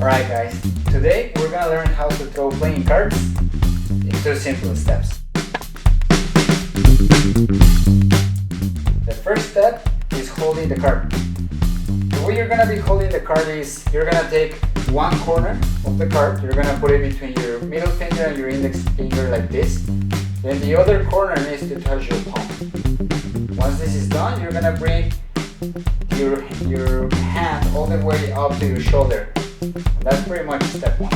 Alright guys, today we're gonna learn how to throw playing cards in 2 simple steps. The first step is holding the card. The way you're gonna be holding the card is you're gonna take one corner of the card, you're gonna put it between your middle finger and your index finger like this. Then the other corner needs to touch your palm. Once this is done, you're gonna bring your hand all the way up to your shoulder. And that's pretty much step 1.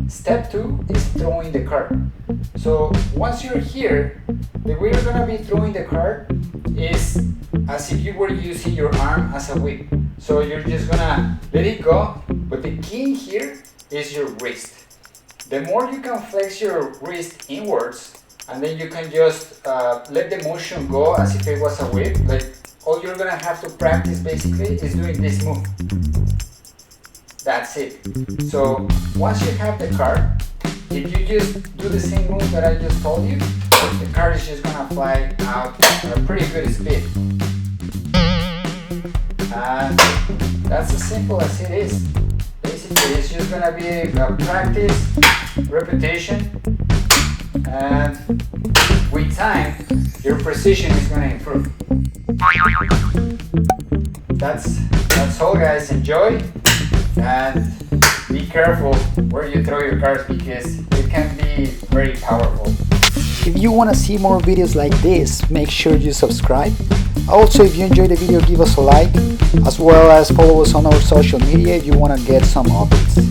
Step 2 is throwing the card. So once you're here, the way you're gonna be throwing the card is as if you were using your arm as a whip. So you're just gonna let it go, but the key here is your wrist. The more you can flex your wrist inwards, and then you can just let the motion go as if it was a whip. Like all you're gonna have to practice basically is doing this move. That's it. So once you have the card, if you just do the same move that I just told you, the card is just gonna fly out at a pretty good speed. And that's as simple as it is. Basically, it's just gonna be a practice, repetition, and with time, your precision is gonna improve. That's all guys, enjoy and be careful where you throw your cards because it can be very powerful. If you want to see more videos like this, make sure you subscribe. Also, if you enjoyed the video, give us a like, as well as follow us on our social media if you want to get some updates.